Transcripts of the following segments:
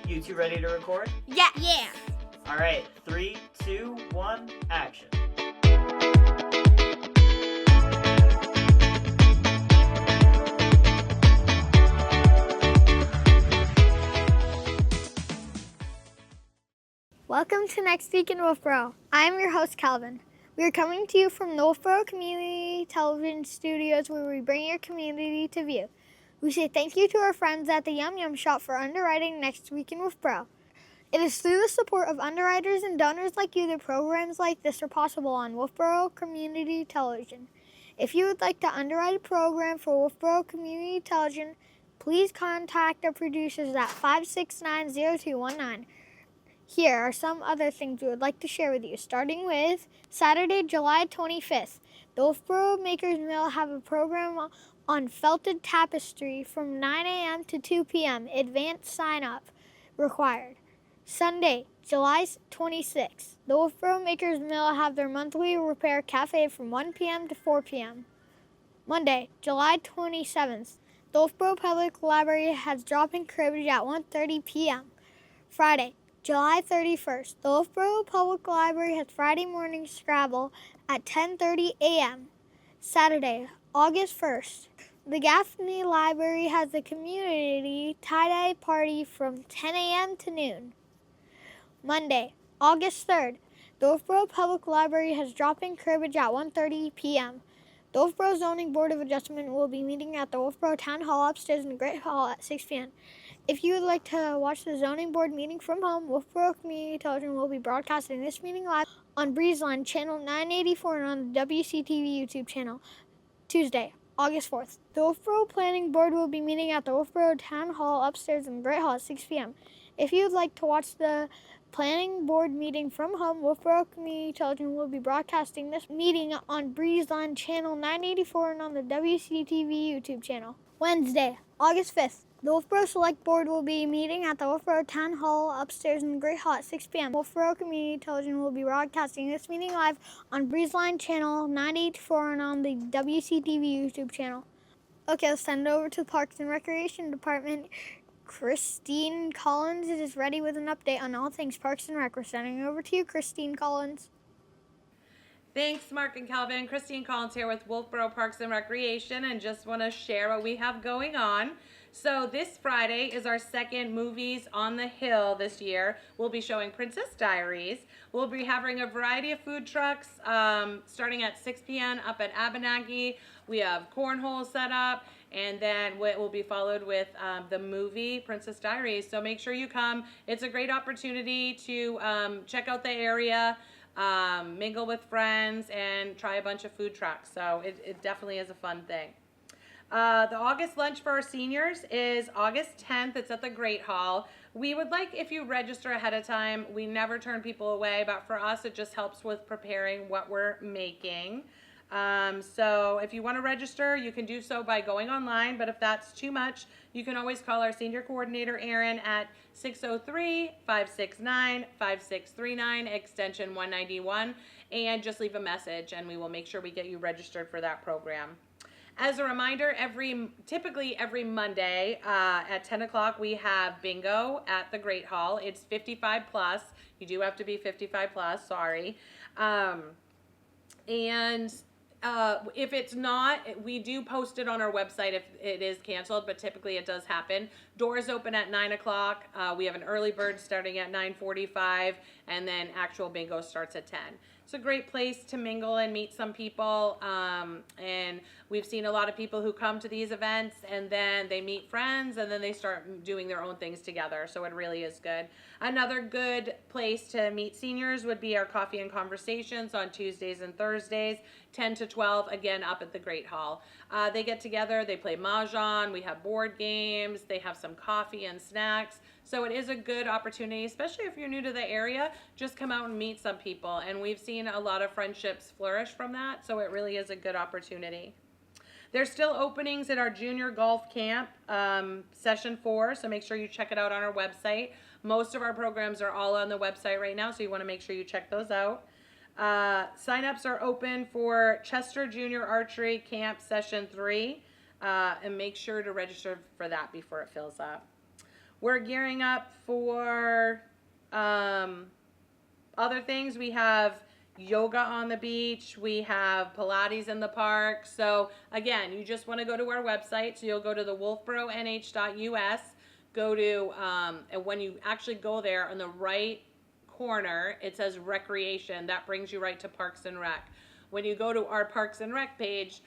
You two ready to record? Yeah. Yeah. All right, 3, 2, 1, action. Welcome to Next Week in Wolfeboro. I am your host, Calvin. We are coming to you from the Wolfeboro Community Television studios where we bring your community to view. We say thank you to our friends at the Yum Yum Shop for underwriting Next Week in Wolfeboro. It is through the support of underwriters and donors like you that programs like this are possible on Wolfeboro Community Television. If you would like to underwrite a program for Wolfeboro Community Television, please contact our producers at 569-0219. Here are some other things we would like to share with you, starting with Saturday, July 25th. The Wolfeboro Makers Mill have a program on felted tapestry from 9 a.m. to 2 p.m. Advanced sign-up required. Sunday, July 26th. The Wolfeboro Makers Mill have their monthly repair cafe from 1 p.m. to 4 p.m. Monday, July 27th. The Wolfeboro Public Library has drop-in cribbage at 1:30 p.m. Friday, July 31st. The Wolfeboro Public Library has Friday morning Scrabble at 10:30 a.m. Saturday, August 1st. The Gaffney Library has the community tie-dye party from 10 a.m. to noon. Monday, August 3rd. The Wolfeboro Public Library has drop-in cribbage at 1:30 p.m. The Wolfeboro Zoning Board of Adjustment will be meeting at the Wolfeboro Town Hall upstairs in the Great Hall at 6 p.m. If you would like to watch the zoning board meeting from home, Wolfeboro Community Television will be broadcasting this meeting live on Breezeline Channel 984 and on the WCTV YouTube channel. Tuesday, August 4th. The Wolfeboro Planning Board will be meeting at the Wolfeboro Town Hall upstairs in the Great Hall at 6 p.m. If you would like to watch the Planning Board meeting from home, Wolfeboro Community Television will be broadcasting this meeting on Breezeline Channel 984 and on the WCTV YouTube channel. Wednesday, August 5th. The Wolfeboro Select Board will be meeting at the Wolfeboro Town Hall upstairs in the Great Hall at 6 p.m. Wolfeboro Community Television will be broadcasting this meeting live on Breezeline Channel 984 and on the WCTV YouTube channel. Okay, let's send it over to the Parks and Recreation Department. Christine Collins is ready with an update on all things Parks and Rec. We're sending it over to you, Christine Collins. Thanks, Mark and Calvin. Christine Collins here with Wolfeboro Parks and Recreation, and just want to share what we have going on. So this Friday is our second Movies on the Hill this year. We'll be showing Princess Diaries. We'll be having a variety of food trucks starting at 6 p.m. up at Abenaki. We have cornhole set up, and then it will be followed with the movie Princess Diaries. So make sure you come. It's a great opportunity to check out the area, mingle with friends, and try a bunch of food trucks. So it definitely is a fun thing. The August lunch for our seniors is August 10th. It's at the Great Hall. We would like if you register ahead of time. We never turn people away, but for us it just helps with preparing what we're making. So if you want to register, you can do so by going online, but if that's too much, you can always call our senior coordinator, Erin, at 603-569-5639, extension 191, and just leave a message, and we will make sure we get you registered for that program. As a reminder, typically every Monday at 10 o'clock, we have bingo at the Great Hall. It's 55 plus. You do have to be 55 plus, sorry. If it's not, we do post it on our website if it is canceled, but typically it does happen. Doors open at 9 o'clock. We have an early bird starting at 9:45, and then actual bingo starts at 10. It's a great place to mingle and meet some people, and we've seen a lot of people who come to these events and then they meet friends and then they start doing their own things together, so it really is good. Another good place to meet seniors would be our coffee and conversations on Tuesdays and Thursdays, 10 to 12, again up at the Great Hall. They get together, they play mahjong, we have board games, they have some coffee and snacks. So it is a good opportunity, especially if you're new to the area, just come out and meet some people. And we've seen a lot of friendships flourish from that, so it really is a good opportunity. There's still openings at our junior golf camp, session 4, so make sure you check it out on our website. Most of our programs are all on the website right now, so you want to make sure you check those out. Sign-ups are open for Chester Junior Archery Camp Session 3, and make sure to register for that before it fills up. We're gearing up for other things. We have yoga on the beach. We have Pilates in the park. So again, you just want to go to our website. So you'll go to the wolfeboronh.us. Go to, and when you actually go there, on the right corner, it says recreation. That brings you right to Parks and Rec. When you go to our Parks and Rec page,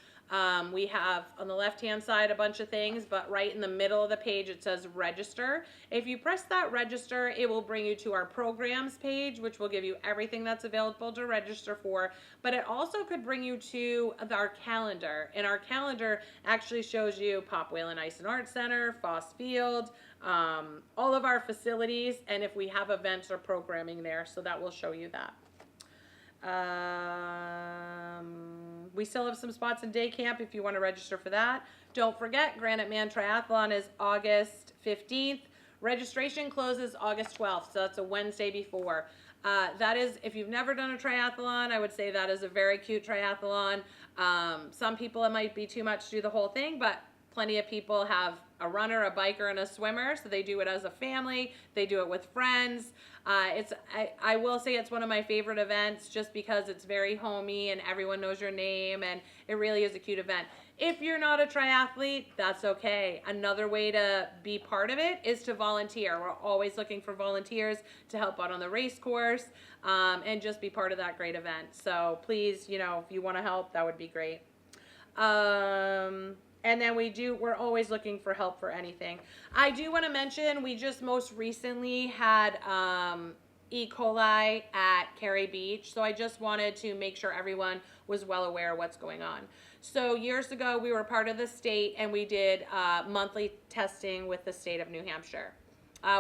we have on the left-hand side a bunch of things, but right in the middle of the page it says register. If you press that register, it will bring you to our programs page, which will give you everything that's available to register for, but it also could bring you to our calendar, and our calendar actually shows you Pop Whalen Ice and Art Center, Foss Field, all of our facilities, and if we have events or programming there, so that will show you that. We still have some spots in day camp if you want to register for that. Don't forget, Granite Man Triathlon is August 15th. Registration closes August 12th, so that's a Wednesday before. That is, if you've never done a triathlon, I would say that is a very cute triathlon. Some people, it might be too much to do the whole thing, but plenty of people have a runner, a biker, and a swimmer, so they do it as a family. They do it with friends. I will say it's one of my favorite events just because it's very homey and everyone knows your name, and it really is a cute event. If you're not a triathlete, that's okay. Another way to be part of it is to volunteer. We're always looking for volunteers to help out on the race course, and just be part of that great event. So please, you know, if you want to help, that would be great. And then we're always looking for help for anything. I do want to mention, we just most recently had E. coli at Cary Beach. So I just wanted to make sure everyone was well aware of what's going on. So years ago, we were part of the state and we did monthly testing with the state of New Hampshire.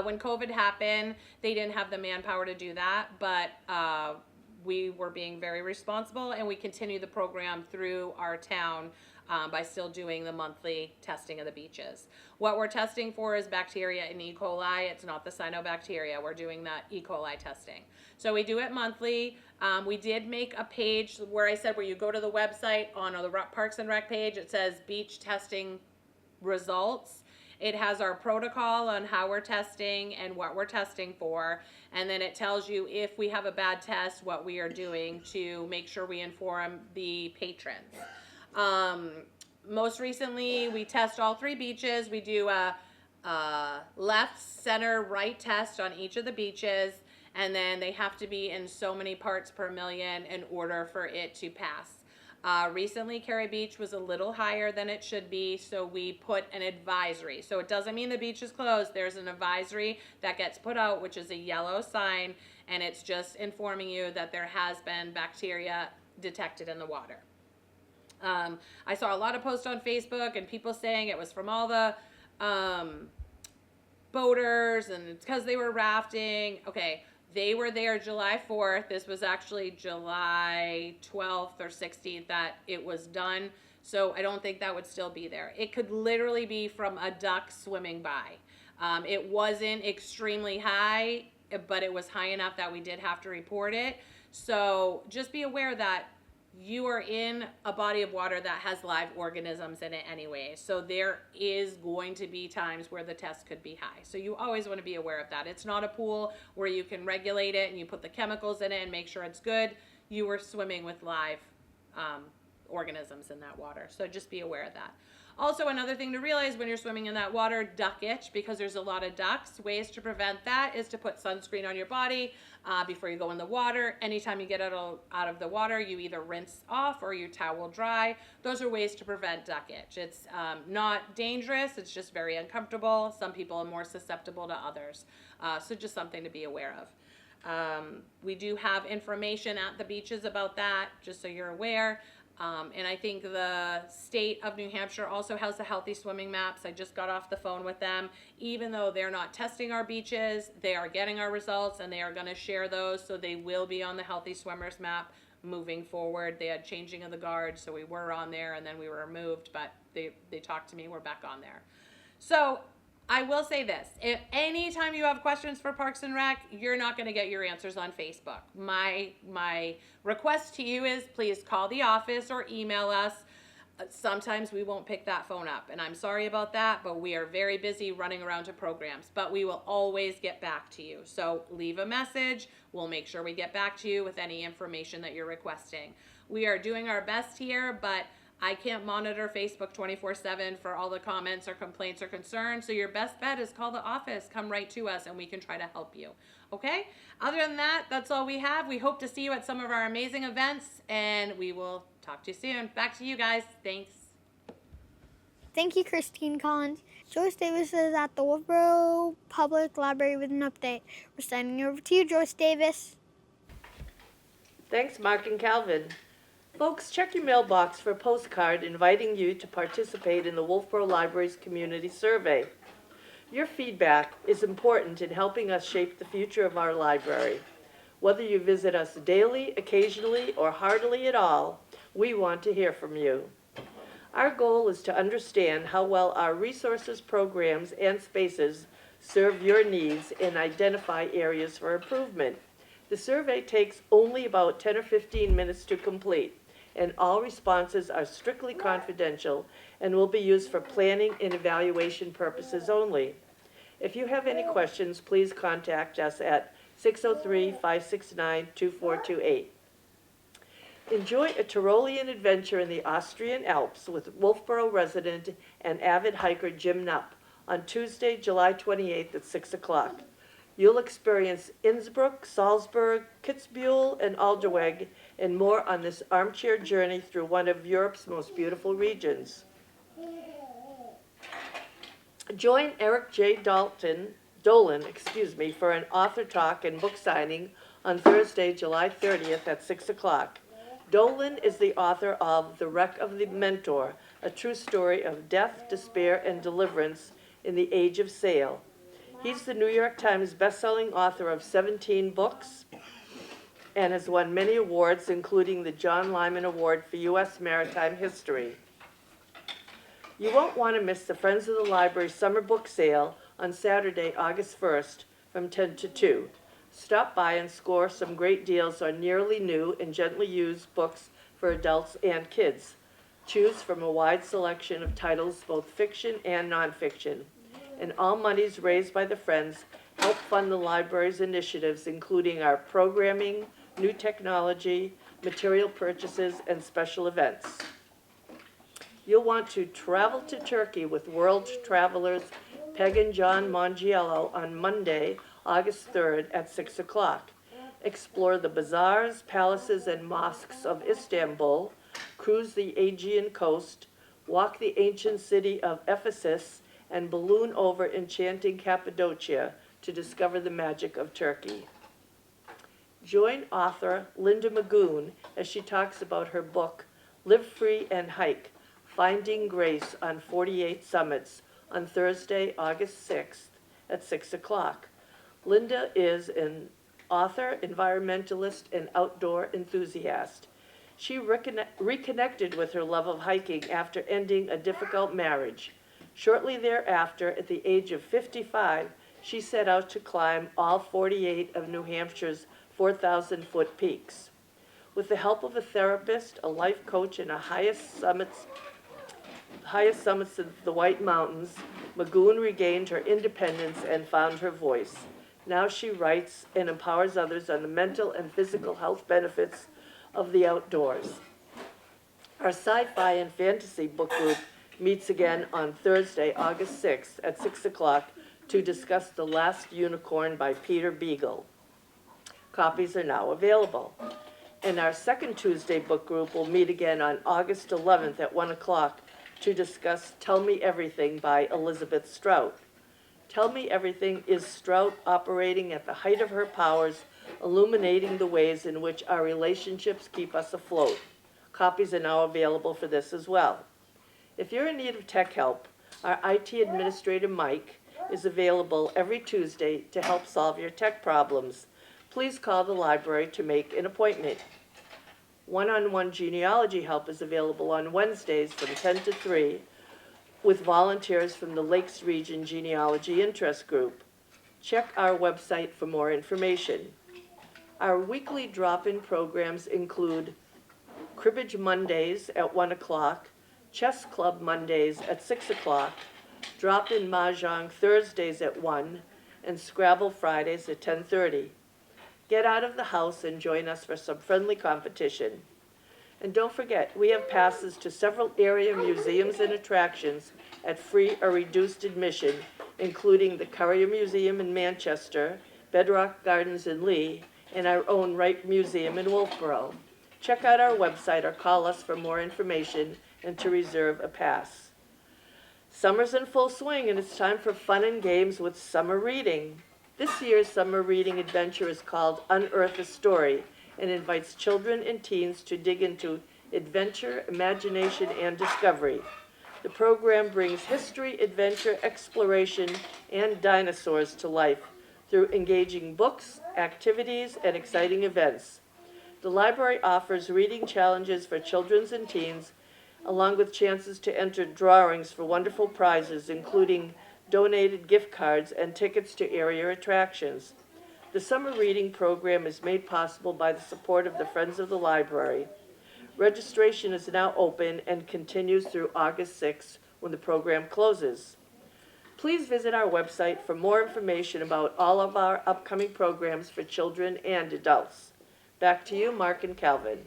When COVID happened, they didn't have the manpower to do that, but we were being very responsible and we continued the program through our town by still doing the monthly testing of the beaches. What we're testing for is bacteria in E. coli. It's not the cyanobacteria. We're doing that E. coli testing. So we do it monthly. We did make a page where I said where you go to the website on the Parks and Rec page, it says beach testing results. It has our protocol on how we're testing and what we're testing for, and then it tells you if we have a bad test, what we are doing to make sure we inform the patrons. Most recently, we test all 3 beaches. We do a left, center, right test on each of the beaches, and then they have to be in so many parts per million in order for it to pass. Recently, Cary Beach was a little higher than it should be, so we put an advisory. So it doesn't mean the beach is closed. There's an advisory that gets put out, which is a yellow sign, and it's just informing you that there has been bacteria detected in the water. I saw a lot of posts on Facebook and people saying it was from all the boaters and it's because they were rafting. Okay, they were there July 4th. This was actually July 12th or 16th that it was done. So I don't think that would still be there. It could literally be from a duck swimming by. It wasn't extremely high, but it was high enough that we did have to report it. So just be aware that you are in a body of water that has live organisms in it anyway. So there is going to be times where the test could be high. So you always want to be aware of that. It's not a pool where you can regulate it and you put the chemicals in it and make sure it's good. You are swimming with live organisms in that water. So just be aware of that. Also, another thing to realize when you're swimming in that water, duck itch, because there's a lot of ducks. Ways to prevent that is to put sunscreen on your body before you go in the water. Anytime you get out of the water, you either rinse off or you towel dry. Those are ways to prevent duck itch. It's not dangerous. It's just very uncomfortable. Some people are more susceptible to others. So just something to be aware of. We do have information at the beaches about that, just so you're aware. And I think the state of New Hampshire also has the healthy swimming maps. I just got off the phone with them. Even though they're not testing our beaches, they are getting our results and they are going to share those. So they will be on the healthy swimmers map moving forward. They had changing of the guard, so we were on there and then we were removed, but they talked to me, we're back on there. So I will say this, if anytime you have questions for Parks and Rec, you're not going to get your answers on Facebook. My request to you is please call the office or email us. Sometimes we won't pick that phone up, and I'm sorry about that, but we are very busy running around to programs, but we will always get back to you. So leave a message. We'll make sure we get back to you with any information that you're requesting. We are doing our best here, but I can't monitor Facebook 24/7 for all the comments or complaints or concerns. So your best bet is call the office, come right to us, and we can try to help you. Okay? Other than that, that's all we have. We hope to see you at some of our amazing events, and we will talk to you soon. Back to you guys. Thanks. Thank you, Christine Collins. Joyce Davis is at the Wolfeboro Public Library with an update. We're sending over to you, Joyce Davis. Thanks, Mark and Calvin. Folks, check your mailbox for a postcard inviting you to participate in the Wolfeboro Library's community survey. Your feedback is important in helping us shape the future of our library. Whether you visit us daily, occasionally, or hardly at all, we want to hear from you. Our goal is to understand how well our resources, programs, and spaces serve your needs and identify areas for improvement. The survey takes only about 10 or 15 minutes to complete, and all responses are strictly confidential and will be used for planning and evaluation purposes only. If you have any questions, please contact us at 603-569-2428. Enjoy a Tyrolean adventure in the Austrian Alps with Wolfeboro resident and avid hiker Jim Knupp on Tuesday, July 28th at 6 o'clock. You'll experience Innsbruck, Salzburg, Kitzbühel, and Alderweg, and more on this armchair journey through one of Europe's most beautiful regions. Join Eric J. Dolan, for an author talk and book signing on Thursday, July 30th at 6 o'clock. Dolan is the author of The Wreck of the Mentor, a true story of death, despair, and deliverance in the age of sail. He's the New York Times bestselling author of 17 books and has won many awards, including the John Lyman Award for U.S. Maritime History. You won't want to miss the Friends of the Library Summer Book Sale on Saturday, August 1st from 10 to 2. Stop by and score some great deals on nearly new and gently used books for adults and kids. Choose from a wide selection of titles, both fiction and nonfiction. And all monies raised by the Friends help fund the library's initiatives, including our programming, new technology, material purchases, and special events. You'll want to travel to Turkey with world travelers Peg and John Mongiello on Monday, August 3rd at 6 o'clock. Explore the bazaars, palaces, and mosques of Istanbul, cruise the Aegean coast, walk the ancient city of Ephesus, and balloon over enchanting Cappadocia to discover the magic of Turkey. Join author Linda Magoon as she talks about her book, Live Free and Hike, Finding Grace on 48 Summits, on Thursday, August 6th at 6 o'clock. Linda is an author, environmentalist, and outdoor enthusiast. She reconnected with her love of hiking after ending a difficult marriage. Shortly thereafter, at the age of 55, she set out to climb all 48 of New Hampshire's 4,000-foot peaks. With the help of a therapist, a life coach, and the highest summits of the White Mountains, Magoon regained her independence and found her voice. Now she writes and empowers others on the mental and physical health benefits of the outdoors. Our sci-fi and fantasy book group meets again on Thursday, August 6th at 6 o'clock to discuss The Last Unicorn by Peter Beagle. Copies are now available. And our second Tuesday book group will meet again on August 11th at 1 o'clock to discuss Tell Me Everything by Elizabeth Strout. Tell Me Everything is Strout operating at the height of her powers, illuminating the ways in which our relationships keep us afloat. Copies are now available for this as well. If you're in need of tech help, our IT administrator, Mike, is available every Tuesday to help solve your tech problems. Please call the library to make an appointment. One-on-one genealogy help is available on Wednesdays from 10 to 3 with volunteers from the Lakes Region Genealogy Interest Group. Check our website for more information. Our weekly drop-in programs include Cribbage Mondays at 1 o'clock, Chess Club Mondays at 6 o'clock, Drop-in Mahjong Thursdays at 1, and Scrabble Fridays at 10:30. Get out of the house and join us for some friendly competition. And don't forget, we have passes to several area museums and attractions at free or reduced admission, including the Currier Museum in Manchester, Bedrock Gardens in Lee, and our own Wright Museum in Wolfeboro. Check out our website or call us for more information and to reserve a pass. Summer's in full swing, and it's time for fun and games with summer reading. This year's summer reading adventure is called Unearth a Story and invites children and teens to dig into adventure, imagination, and discovery. The program brings history, adventure, exploration, and dinosaurs to life through engaging books, activities, and exciting events. The library offers reading challenges for children and teens, along with chances to enter drawings for wonderful prizes, including donated gift cards and tickets to area attractions. The summer reading program is made possible by the support of the Friends of the Library. Registration is now open and continues through August 6th when the program closes. Please visit our website for more information about all of our upcoming programs for children and adults. Back to you, Mark and Calvin.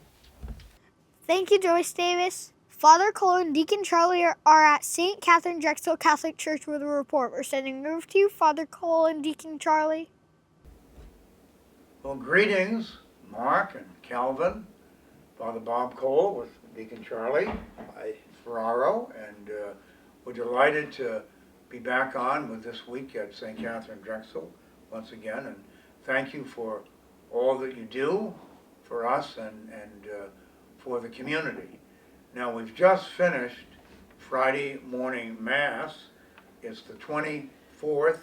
Thank you, Joyce Davis. Father Cole and Deacon Charlie are at St. Katherine Drexel Catholic Church with a report. We're sending it over to you, Father Cole and Deacon Charlie. Well, greetings, Mark and Calvin, Father Bob Cole with Deacon Charlie Ferraro, and we're delighted to be back on with this week at St. Katherine Drexel once again, and thank you for all that you do for us and for the community. Now, we've just finished Friday morning Mass. It's the 24th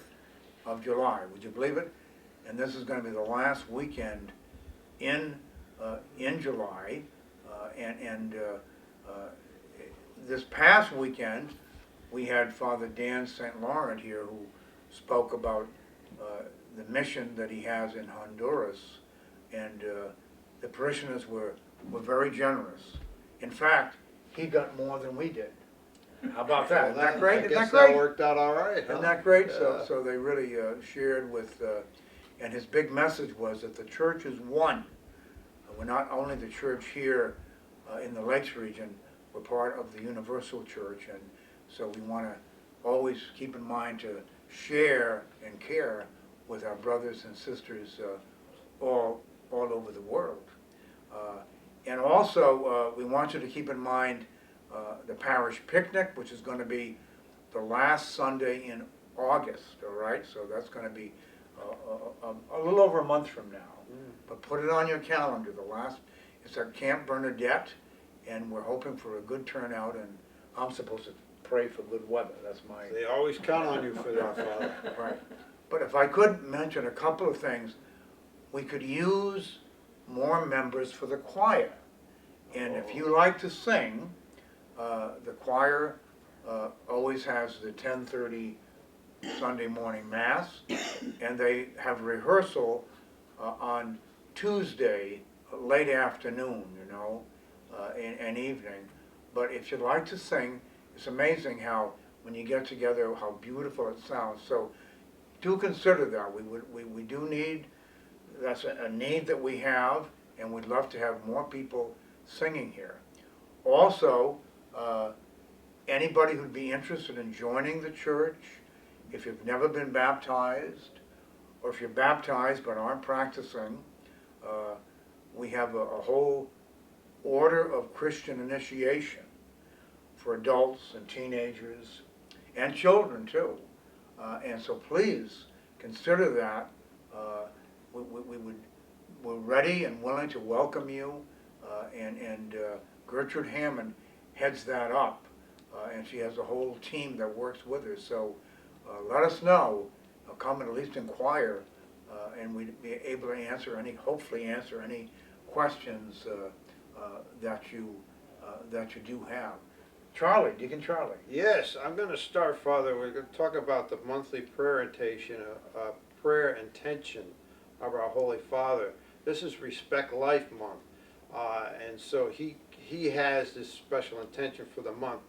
of July, would you believe it? And this is going to be the last weekend in July, this past weekend we had Father Dan St. Laurent here who spoke about the mission that he has in Honduras, and the parishioners were very generous. In fact, he got more than we did. How about that? Isn't that great? I guess that worked out all right. Isn't that great? So they really shared with, and his big message was that the church is one. We're not only the church here in the Lakes region, we're part of the Universal Church, and so we want to always keep in mind to share and care with our brothers and sisters all over the world. And also, we want you to keep in mind the parish picnic, which is going to be the last Sunday in August, all right? So that's going to be a little over a month from now. But put it on your calendar. It's at Camp Bernadette, and we're hoping for a good turnout, and I'm supposed to pray for good weather. That's my... They always count on you for that, Father. Right. But if I could mention a couple of things, we could use more members for the choir. And if you like to sing, the choir always has the 10:30 Sunday morning Mass, and they have rehearsal on Tuesday, late afternoon, and evening. But if you'd like to sing, it's amazing how, when you get together, how beautiful it sounds. So do consider that. We do need, that's a need that we have, and we'd love to have more people singing here. Also, anybody who'd be interested in joining the church, if you've never been baptized, or if you're baptized but aren't practicing, we have a whole order of Christian initiation for adults and teenagers and children too. And so please consider that. We're ready and willing to welcome you, and Gertrude Hammond heads that up, and she has a whole team that works with her. So let us know. Come and at least inquire, and we'd be able to hopefully answer any questions that you do have. Charlie, Deacon Charlie. Yes, I'm going to start, Father. We're going to talk about the monthly prayer intention of our Holy Father. This is Respect Life Month, and so he has this special intention for the month.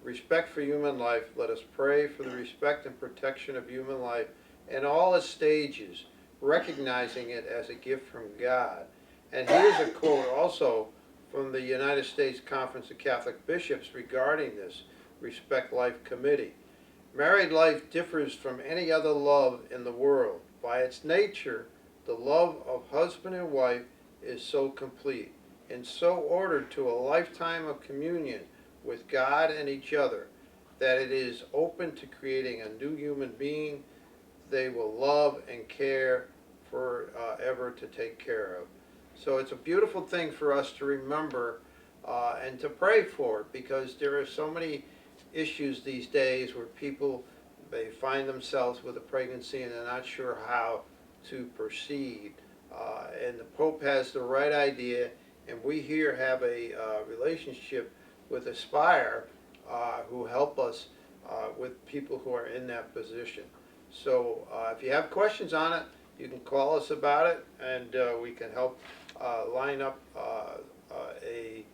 respect for human life. Let us pray for the respect and protection of human life in all its stages, recognizing it as a gift from God. And here's a quote also from the United States Conference of Catholic Bishops regarding this Respect Life Committee. Married life differs from any other love in the world. By its nature, the love of husband and wife is so complete and so ordered to a lifetime of communion with God and each other that it is open to creating a new human being they will love and care forever to take care of. So it's a beautiful thing for us to remember and to pray for, because there are so many issues these days where people, they find themselves with a pregnancy and they're not sure how to proceed. And the Pope has the right idea, and we here have a relationship with Aspire who help us with people who are in that position. So if you have questions on it, you can call us about it, and we can help line up a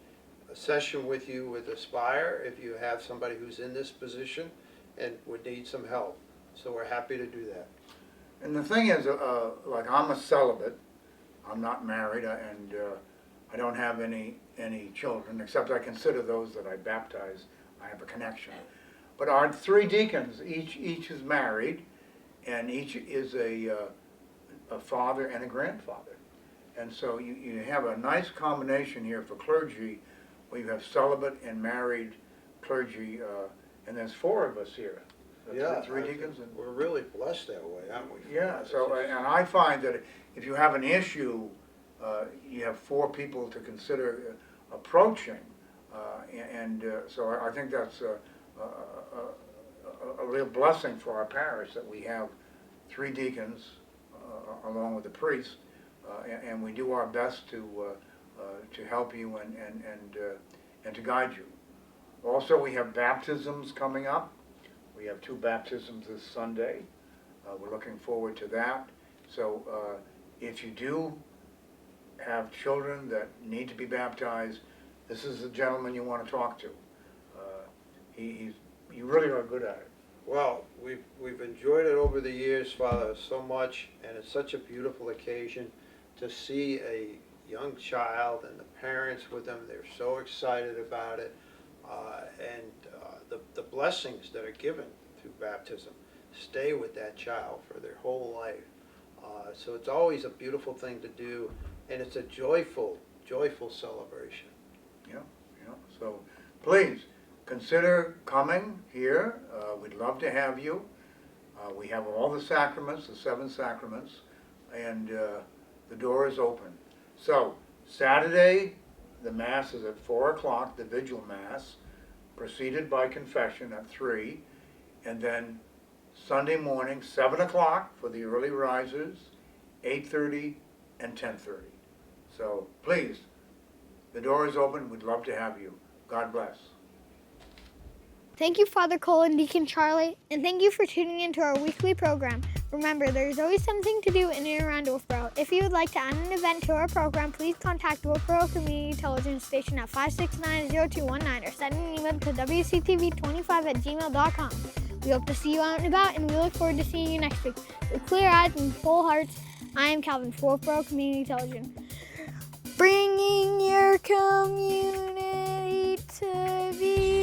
session with you with Aspire if you have somebody who's in this position and would need some help. So we're happy to do that. And the thing is, like, I'm a celibate. I'm not married, and I don't have any children, except I consider those that I baptize. I have a connection. But our three deacons, each is married, and each is a father and a grandfather. And so you have a nice combination here for clergy, where you have celibate and married clergy, and there's four of us here. Yeah, three deacons. And we're really blessed that way, aren't we? yeah, so, and I find that if you have an issue, you have four people to consider approaching, so I think that's a real blessing for our parish, that we have three deacons along with the priest, and we do our best to help you and to guide you. Also, we have baptisms coming up. We have 2 baptisms this Sunday. We're looking forward to that. So if you do have children that need to be baptized, this is the gentleman you want to talk to. You really are good at it. Well, we've enjoyed it over the years, Father, so much, and it's such a beautiful occasion to see a young child and the parents with them. They're so excited about it, and the blessings that are given through baptism stay with that child for their whole life. So it's always a beautiful thing to do, and it's a joyful celebration. Yeah. So please consider coming here. We'd love to have you. We have all the sacraments, the 7 sacraments, and the door is open. So Saturday, the Mass is at 4 o'clock, the Vigil Mass, preceded by confession at 3, and then Sunday morning, 7 o'clock for the early risers, 8:30 and 10:30. So please, the door is open. We'd love to have you. God bless. Thank you, Father Cole and Deacon Charlie, and thank you for tuning into our weekly program. Remember, there's always something to do in and around Wolfeboro. If you would like to add an event to our program, please contact Wolfeboro Community Television Station at 569-0219 or send an email to wctv25@gmail.com. We hope to see you out and about, and we look forward to seeing you next week. With clear eyes and full hearts, I am Calvin for Wolfeboro Community Television. Bringing your community to view.